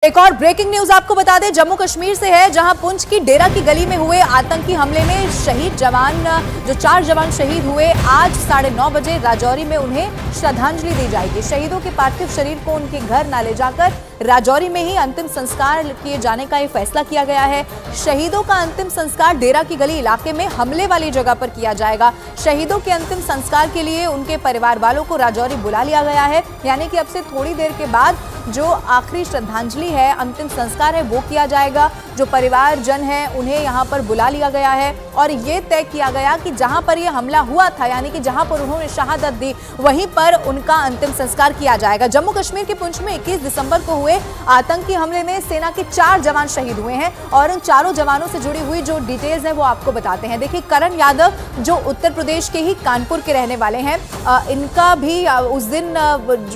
एक और breaking news आपको बता दें, जम्मू कश्मीर से है, जहां पुंछ की डेरा की गली में हुए आतंकी हमले में शहीद जवान जो 4 जवान शहीद हुए, आज 9:30 बजे राजौरी में उन्हें श्रद्धांजलि दी जाएगी। शहीदों के पार्थिव शरीर को उनके घर न ले जाकर राजौरी में ही अंतिम संस्कार किए जाने का फैसला किया गया है। शहीदों का अंतिम संस्कार डेरा की गली इलाके में हमले वाली जगह पर किया जाएगा। शहीदों के अंतिम संस्कार के लिए उनके परिवार वालों को राजौरी बुला लिया गया है, यानी कि अब से थोड़ी देर के बाद जो आखिरी श्रद्धांजलि है, अंतिम संस्कार है, वो किया जाएगा। जो परिवारजन है उन्हें यहाँ पर बुला लिया गया है और ये तय किया गया कि जहाँ पर ये हमला हुआ था, यानी कि जहाँ पर उन्होंने शहादत दी, वहीं पर उनका अंतिम संस्कार किया जाएगा। जम्मू कश्मीर के पुंछ में 21 दिसंबर को हुए आतंकी हमले में सेना के 4 जवान शहीद हुए हैं और उन चारों जवानों से जुड़ी हुई जो डिटेल्स है वो आपको बताते हैं। देखिए, करण यादव जो उत्तर प्रदेश के ही कानपुर के रहने वाले हैं, इनका भी उस दिन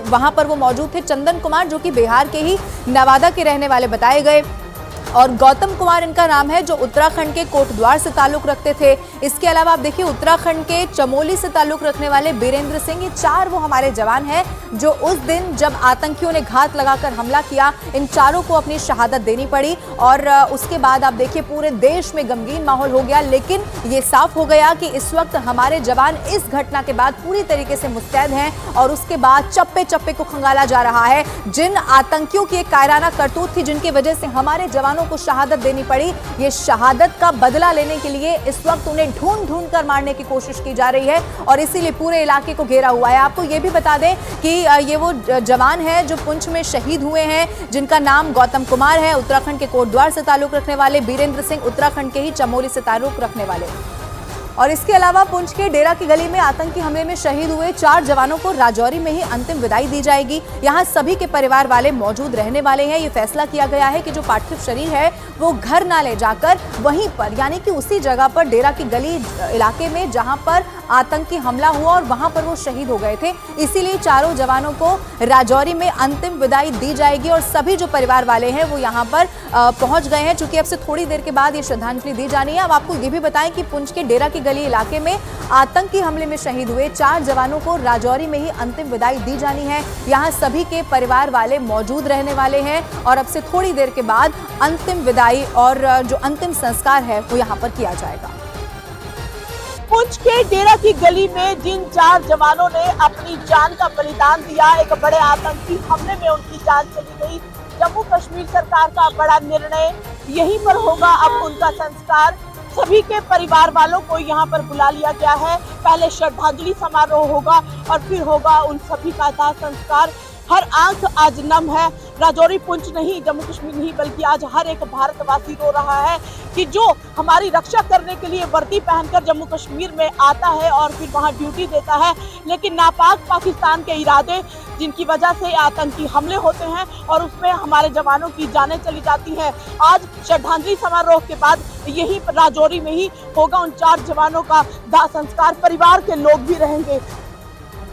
वहां पर वो मौजूद थे। चंदन कुमार जो कि बिहार के ही नवादा के रहने वाले बताए गए और गौतम कुमार इनका नाम है, जो उत्तराखंड के कोटद्वार से ताल्लुक रखते थे। इसके अलावा आप देखिए, उत्तराखंड के चमोली से ताल्लुक रखने वाले बीरेंद्र सिंह, ये 4 वो हमारे जवान हैं जो उस दिन जब आतंकियों ने घात लगाकर हमला किया, इन चारों को अपनी शहादत देनी पड़ी और उसके बाद आप देखिए पूरे देश में गमगीन माहौल हो गया। लेकिन ये साफ हो गया कि इस वक्त हमारे जवान इस घटना के बाद पूरी तरीके से मुस्तैद हैं और उसके बाद चप्पे चप्पे को खंगाला जा रहा है। जिन आतंकियों की एक कायराना करतूत थी, जिनकी वजह से हमारे जवानों को शहादत देनी पड़ी, ये शहादत का बदला लेने के लिए इस वक्त उन्हें ढूंढ कर मारने की कोशिश की जा रही है और इसीलिए पूरे इलाके को घेरा हुआ है। आपको ये भी बता दें कि ये वो जवान हैं जो पुंछ में शहीद हुए हैं, जिनका नाम गौतम कुमार है, उत्तराखंड के कोटद्वार से ताल्लुक रखने वाले, बीरेंद्र सिंह उत्तराखंड के ही चमोली से ताल्लुक रखने वाले। और इसके अलावा पुंछ के डेरा की गली में आतंकी हमले में शहीद हुए 4 जवानों को राजौरी में ही अंतिम विदाई दी जाएगी। यहां सभी के परिवार वाले मौजूद रहने वाले हैं। ये फैसला किया गया है कि जो पार्थिव शरीर है वो घर ना ले जाकर वहीं पर, यानी कि उसी जगह पर डेरा की गली इलाके में जहां पर आतंकी हमला हुआ और वहां पर वो शहीद हो गए थे, इसीलिए चारों जवानों को राजौरी में अंतिम विदाई दी जाएगी और सभी जो परिवार वाले हैं वो यहाँ पर पहुंच गए हैं। चूंकि अब से थोड़ी देर के बाद ये श्रद्धांजलि दी जानी है। अब आपको ये भी बताएं कि पुंछ के डेरा की गली इलाके में आतंकी हमले में शहीद हुए 4 जवानों को राजौरी में ही अंतिम विदाई दी जानी है। यहाँ सभी के परिवार वाले मौजूद रहने वाले हैं और अब से थोड़ी देर के बाद अंतिम विदाई और जो अंतिम संस्कार है वो यहाँ पर किया जाएगा। पुंछ के डेरा की गली में जिन 4 जवानों ने अपनी जान का बलिदान दिया, एक बड़े आतंकी हमले में उनकी जान चली गई। जम्मू कश्मीर सरकार का बड़ा निर्णय, यहीं पर होगा अब उनका संस्कार। सभी के परिवार वालों को यहाँ पर बुला लिया गया है। पहले श्रद्धांजलि समारोह होगा और फिर होगा उन सभी का दाह संस्कार। हर आंख आज नम है। राजौरी पुंछ नहीं, जम्मू कश्मीर नहीं, बल्कि आज हर एक भारतवासी रो रहा है कि जो हमारी रक्षा करने के लिए वर्दी पहनकर जम्मू कश्मीर में आता है और फिर वहां ड्यूटी देता है, लेकिन नापाक पाकिस्तान के इरादे जिनकी वजह से आतंकी हमले होते हैं और उसमें हमारे जवानों की जानें चली जाती है। आज श्रद्धांजलि समारोह के बाद यही राजौरी में ही होगा उन 4 जवानों का दाह संस्कार। परिवार के लोग भी रहेंगे।